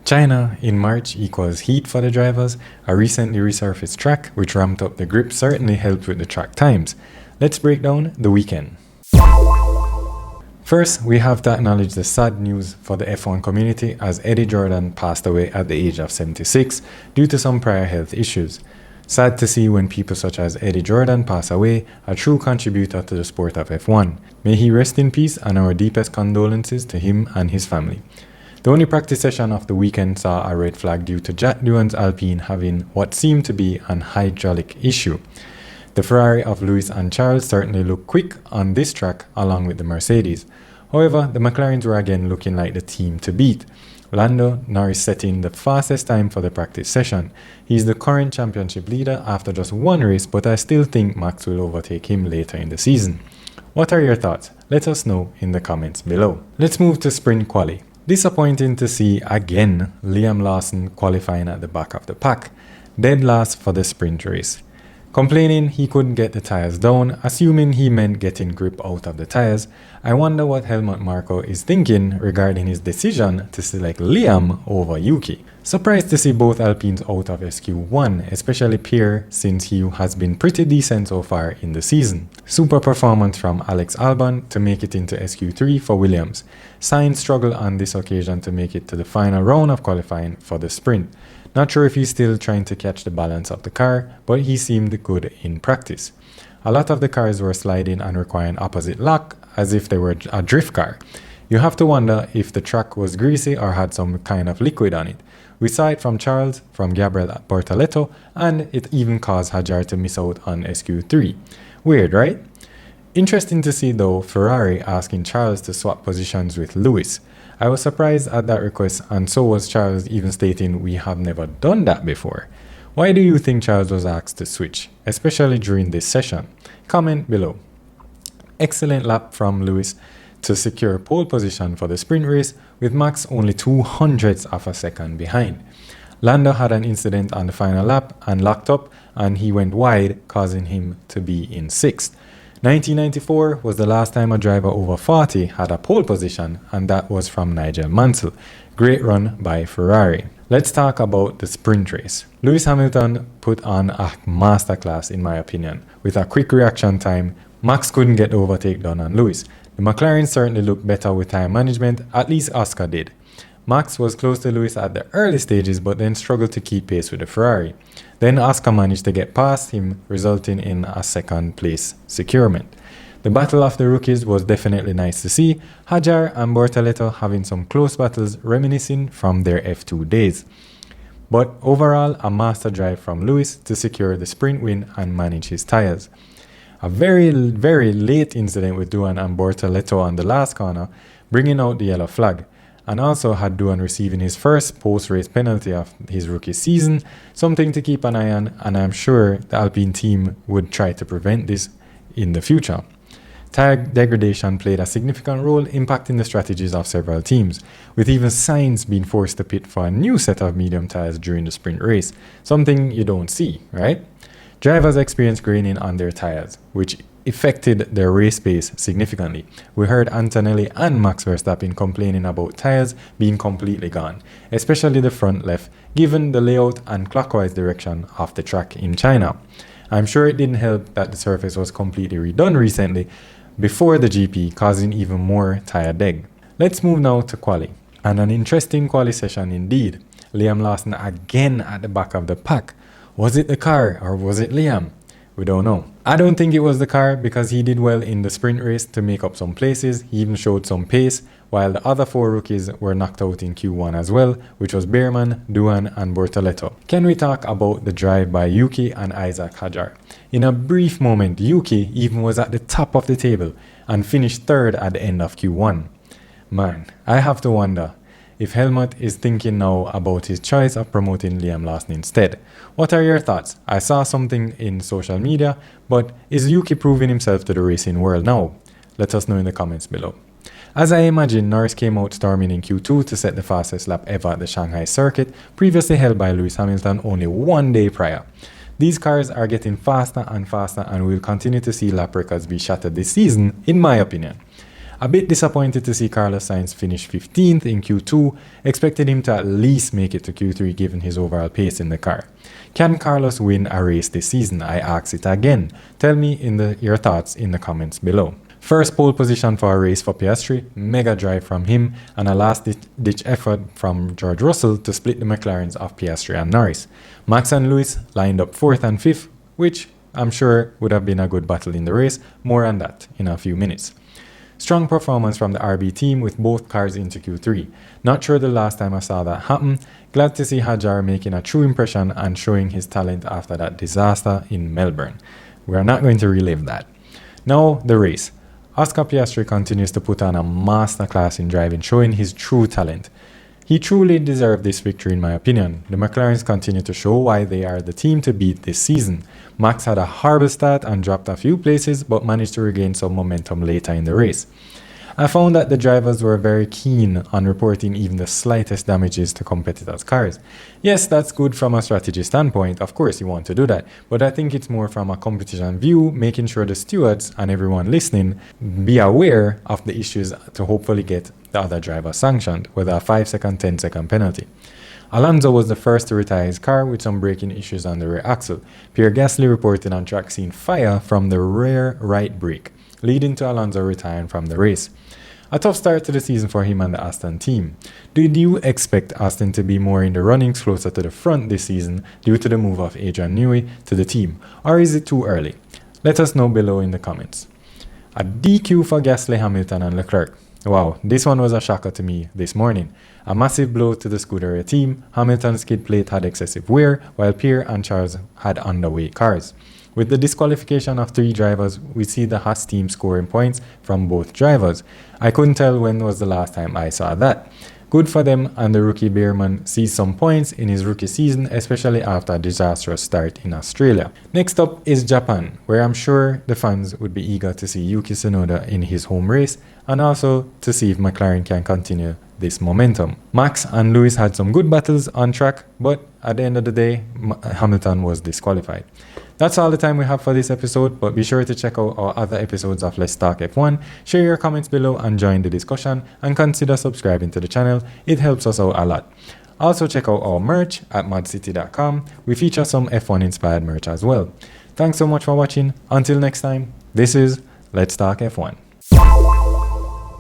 China in March equals heat for the drivers. A recently resurfaced track which ramped up the grip certainly helped with the track times. Let's break down the weekend. First, we have to acknowledge the sad news for the F1 community as Eddie Jordan passed away at the age of 76 due to some prior health issues. Sad to see when people such as Eddie Jordan pass away, a true contributor to the sport of F1. May he rest in peace, and our deepest condolences to him and his family. The only practice session of the weekend saw a red flag due to Jack Doohan's Alpine having what seemed to be an hydraulic issue. The Ferrari of Lewis and Charles certainly looked quick on this track along with the Mercedes. However, the McLarens were again looking like the team to beat. Lando Norris setting the fastest time for the practice session. He is the current championship leader after just one race, but I still think Max will overtake him later in the season. What are your thoughts? Let us know in the comments below. Let's move to sprint quali. Disappointing to see again Liam Lawson qualifying at the back of the pack, dead last for the sprint race. Complaining he couldn't get the tires down, assuming he meant getting grip out of the tires. I wonder what Helmut Marko is thinking regarding his decision to select Liam over Yuki. Surprised to see both Alpines out of SQ1, especially Pierre since he has been pretty decent so far in the season. Super performance from Alex Albon to make it into SQ3 for Williams. Sainz struggled on this occasion to make it to the final round of qualifying for the sprint. Not sure if he's still trying to catch the balance of the car, but he seemed good in practice. A lot of the cars were sliding and requiring opposite lock as if they were a drift car. You have to wonder if the track was greasy or had some kind of liquid on it. We saw it from Charles, from Gabriel Bortoleto, and it even caused Hadjar to miss out on SQ3. Weird, right? Interesting to see though Ferrari asking Charles to swap positions with Lewis. I was surprised at that request, and so was Charles, even stating we have never done that before. Why do you think Charles was asked to switch, especially during this session? Comment below. Excellent lap from Lewis to secure pole position for the sprint race, with Max only 0.02 of a second behind. Lando had an incident on the final lap and locked up, and he went wide, causing him to be in 6th. 1994 was the last time a driver over 40 had a pole position, and that was from Nigel Mansell. Great run by Ferrari. Let's talk about the sprint race. Lewis Hamilton put on a masterclass in my opinion. With a quick reaction time, Max couldn't get the overtake done on Lewis. The McLaren certainly looked better with time management, at least Oscar did. Max was close to Lewis at the early stages but then struggled to keep pace with the Ferrari. Then Oscar managed to get past him, resulting in a second place securement. The battle of the rookies was definitely nice to see, Hadjar and Bortoleto having some close battles reminiscing from their F2 days. But overall, a master drive from Lewis to secure the sprint win and manage his tires. A very late incident with Doohan and Bortoleto on the last corner, bringing out the yellow flag. And also had Doohan receiving his first post-race penalty of his rookie season, something to keep an eye on, and I'm sure the Alpine team would try to prevent this in the future. Tire degradation played a significant role impacting the strategies of several teams, with even Sainz being forced to pit for a new set of medium tires during the sprint race, something you don't see, right? Drivers experienced graining on their tires, which affected their race pace significantly. We heard Antonelli and Max Verstappen complaining about tires being completely gone, especially the front left, given the layout and clockwise direction of the track in China. I'm sure it didn't help that the surface was completely redone recently before the GP, causing even more tire deg. Let's move now to quali, and an interesting quali session indeed. Liam Lawson again at the back of the pack. Was it the car or was it Liam? We don't know. I don't think it was the car because he did well in the sprint race to make up some places. He even showed some pace, while the other 4 rookies were knocked out in Q1 as well, which was Behrman, Doohan and Bortoleto. Can we talk about the drive by Yuki and Isaac Hadjar? In a brief moment, Yuki even was at the top of the table and finished 3rd at the end of Q1. Man, I have to wonder if Helmut is thinking now about his choice of promoting Liam Lawson instead. What are your thoughts? I saw something in social media, but is Yuki proving himself to the racing world now? Let us know in the comments below. As I imagine, Norris came out storming in Q2 to set the fastest lap ever at the Shanghai circuit, previously held by Lewis Hamilton only 1 day prior. These cars are getting faster and faster, and we'll continue to see lap records be shattered this season, in my opinion. A bit disappointed to see Carlos Sainz finish 15th in Q2, expected him to at least make it to Q3 given his overall pace in the car. Can Carlos win a race this season? I ask it again. Tell me your thoughts in the comments below. First pole position for a race for Piastri, mega drive from him, and a last-ditch effort from George Russell to split the McLarens of Piastri and Norris. Max and Lewis lined up 4th and 5th, which I'm sure would have been a good battle in the race. More on that in a few minutes. Strong performance from the RB team with both cars into Q3. Not sure the last time I saw that happen. Glad to see Hadjar making a true impression and showing his talent after that disaster in Melbourne. We are not going to relive that. Now the race. Oscar Piastri continues to put on a masterclass in driving, showing his true talent. He truly deserved this victory in my opinion. The McLarens continue to show why they are the team to beat this season. Max had a horrible start and dropped a few places but managed to regain some momentum later in the race. I found that the drivers were very keen on reporting even the slightest damages to competitors' cars. Yes, that's good from a strategy standpoint, of course you want to do that, but I think it's more from a competition view, making sure the stewards and everyone listening be aware of the issues to hopefully get the other driver sanctioned, whether a 5-second, 10-second penalty. Alonso was the first to retire his car with some braking issues on the rear axle. Pierre Gasly reported on track seeing fire from the rear right brake, leading to Alonso retiring from the race. A tough start to the season for him and the Aston team. Did you expect Aston to be more in the runnings closer to the front this season due to the move of Adrian Newey to the team, or is it too early? Let us know below in the comments. A DQ for Gasly, Hamilton and Leclerc. Wow, this one was a shocker to me this morning. A massive blow to the Scuderia team. Hamilton's skid plate had excessive wear, while Pierre and Charles had underweight cars. With the disqualification of 3 drivers, we see the Haas team scoring points from both drivers. I couldn't tell when was the last time I saw that. Good for them, and the rookie Beerman sees some points in his rookie season, especially after a disastrous start in Australia. Next up is Japan, where I'm sure the fans would be eager to see Yuki Tsunoda in his home race, and also to see if McLaren can continue this momentum. Max and Lewis had some good battles on track, but at the end of the day, Hamilton was disqualified. That's all the time we have for this episode, but be sure to check out our other episodes of Let's Talk F1, share your comments below and join the discussion, and consider subscribing to the channel. It helps us out a lot. Also check out our merch at ModzCity.com. We feature some F1 inspired merch as well. Thanks so much for watching. Until next time, this is Let's Talk F1.